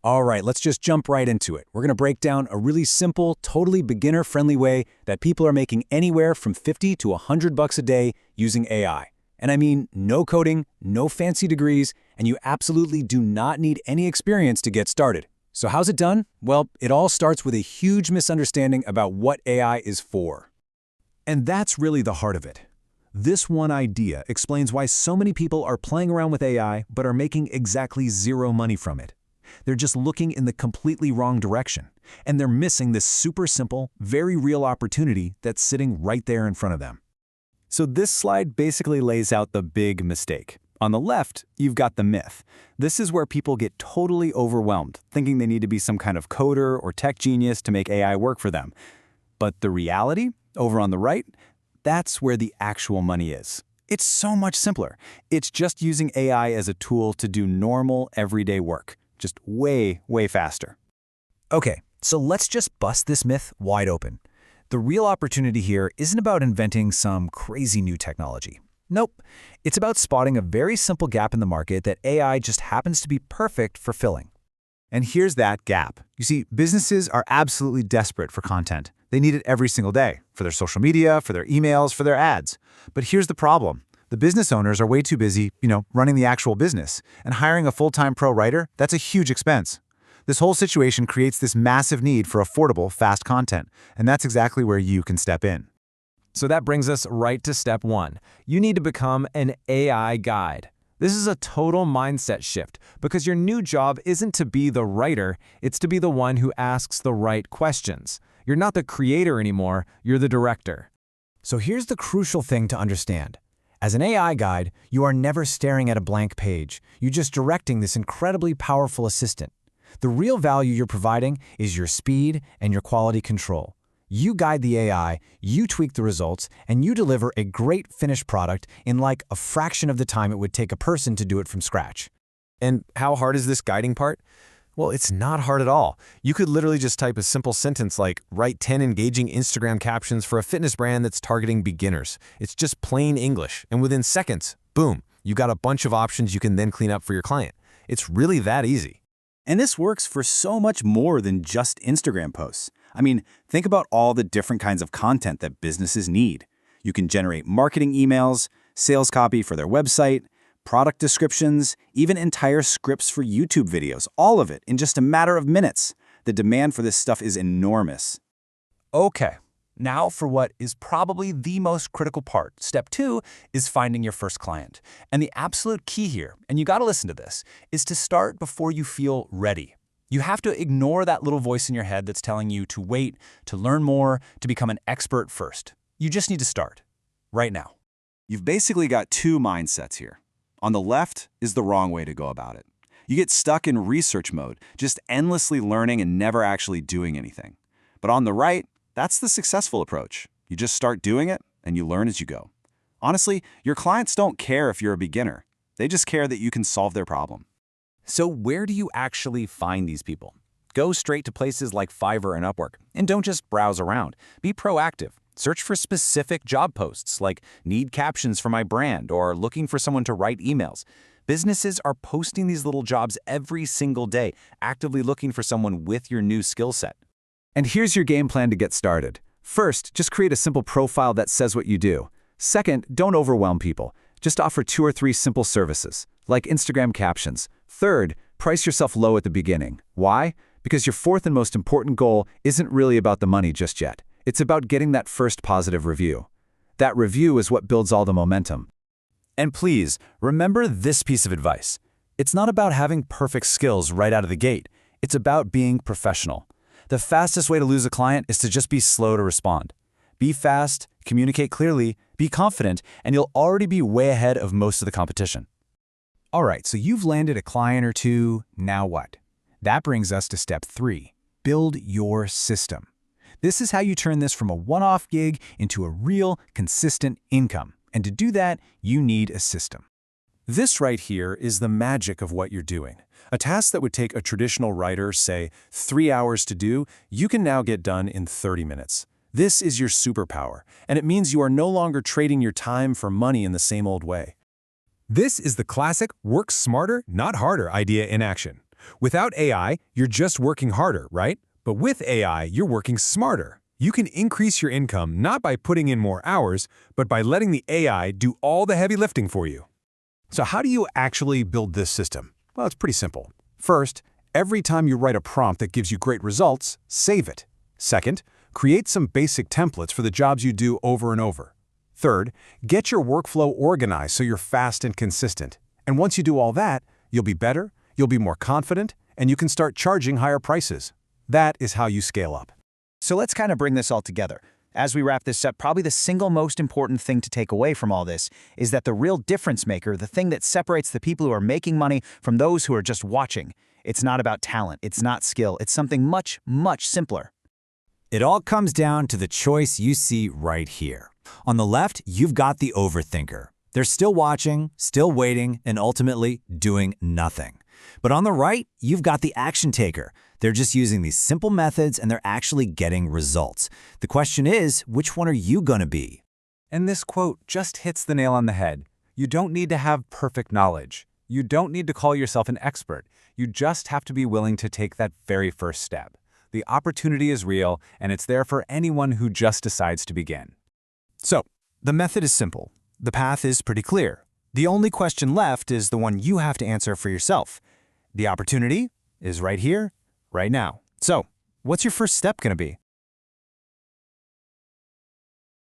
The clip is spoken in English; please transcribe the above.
All right, let's just jump right into it. We're going to break down a really simple, totally beginner-friendly way that people are making anywhere from 50 to $100 a day using AI. And I mean, no coding, no fancy degrees, and you absolutely do not need any experience to get started. So how's it done? Well, it all starts with a huge misunderstanding about what AI is for. And that's really the heart of it. This one idea explains why so many people are playing around with AI but are making exactly zero money from it. They're just looking in the completely wrong direction, and they're missing this super simple, very real opportunity that's sitting right there in front of them. So this slide basically lays out the big mistake. On the left, you've got the myth. This is where people get totally overwhelmed, thinking they need to be some kind of coder or tech genius to make AI work for them. But the reality, over on the right, that's where the actual money is. It's so much simpler. It's just using AI as a tool to do normal, everyday work. Just way, way faster. Okay, so let's just bust this myth wide open. The real opportunity here isn't about inventing some crazy new technology. Nope, it's about spotting a very simple gap in the market that AI just happens to be perfect for filling. And here's that gap. You see, businesses are absolutely desperate for content. They need it every single day, for their social media, for their emails, for their ads. But here's the problem. The business owners are way too busy, running the actual business. And hiring a full-time pro writer, that's a huge expense. This whole situation creates this massive need for affordable, fast content. And that's exactly where you can step in. So that brings us right to step one. You need to become an AI guide. This is a total mindset shift because your new job isn't to be the writer, it's to be the one who asks the right questions. You're not the creator anymore, you're the director. So here's the crucial thing to understand. As an AI guide, you are never staring at a blank page. You're just directing this incredibly powerful assistant. The real value you're providing is your speed and your quality control. You guide the AI, you tweak the results, and you deliver a great finished product in like a fraction of the time it would take a person to do it from scratch. And how hard is this guiding part? Well, it's not hard at all. You could literally just type a simple sentence like, write 10 engaging Instagram captions for a fitness brand that's targeting beginners. It's just plain English. And within seconds, boom, you got a bunch of options you can then clean up for your client. It's really that easy. And this works for so much more than just Instagram posts. I mean, think about all the different kinds of content that businesses need. You can generate marketing emails, sales copy for their website, product descriptions, even entire scripts for YouTube videos, all of it in just a matter of minutes. The demand for this stuff is enormous. Okay, now for what is probably the most critical part. Step 2 is finding your first client. And the absolute key here, and you gotta listen to this, is to start before you feel ready. You have to ignore that little voice in your head that's telling you to wait, to learn more, to become an expert first. You just need to start, right now. You've basically got two mindsets here. On the left is the wrong way to go about it. You get stuck in research mode, just endlessly learning and never actually doing anything. But on the right, that's the successful approach. You just start doing it, and you learn as you go. Honestly, your clients don't care if you're a beginner. They just care that you can solve their problem. So where do you actually find these people? Go straight to places like Fiverr and Upwork, and don't just browse around. Be proactive. Search for specific job posts like need captions for my brand or looking for someone to write emails. Businesses are posting these little jobs every single day, actively looking for someone with your new skill set. And here's your game plan to get started. First, just create a simple profile that says what you do. Second, don't overwhelm people. Just offer 2 or 3 simple services, like Instagram captions. Third, price yourself low at the beginning. Why? Because your fourth and most important goal isn't really about the money just yet. It's about getting that first positive review. That review is what builds all the momentum. And please, remember this piece of advice. It's not about having perfect skills right out of the gate. It's about being professional. The fastest way to lose a client is to just be slow to respond. Be fast, communicate clearly, be confident, and you'll already be way ahead of most of the competition. All right, so you've landed a client or two, now what? That brings us to step 3, build your system. This is how you turn this from a one-off gig into a real, consistent income. And to do that, you need a system. This right here is the magic of what you're doing. A task that would take a traditional writer, say, 3 hours to do, you can now get done in 30 minutes. This is your superpower, and it means you are no longer trading your time for money in the same old way. This is the classic work smarter, not harder idea in action. Without AI, you're just working harder, right? But with AI, you're working smarter. You can increase your income not by putting in more hours, but by letting the AI do all the heavy lifting for you. So how do you actually build this system? Well, it's pretty simple. First, every time you write a prompt that gives you great results, save it. Second, create some basic templates for the jobs you do over and over. Third, get your workflow organized so you're fast and consistent. And once you do all that, you'll be better, you'll be more confident, and you can start charging higher prices. That is how you scale up. So let's kind of bring this all together. As we wrap this up, probably the single most important thing to take away from all this is that the real difference maker, the thing that separates the people who are making money from those who are just watching, it's not about talent, it's not skill, it's something much, much simpler. It all comes down to the choice you see right here. On the left, you've got the overthinker. They're still watching, still waiting, and ultimately doing nothing. But on the right, you've got the action taker. They're just using these simple methods and they're actually getting results. The question is, which one are you going to be? And this quote just hits the nail on the head. You don't need to have perfect knowledge. You don't need to call yourself an expert. You just have to be willing to take that very first step. The opportunity is real, and it's there for anyone who just decides to begin. So, the method is simple. The path is pretty clear. The only question left is the one you have to answer for yourself. The opportunity is right here, right now. So, what's your first step going to be?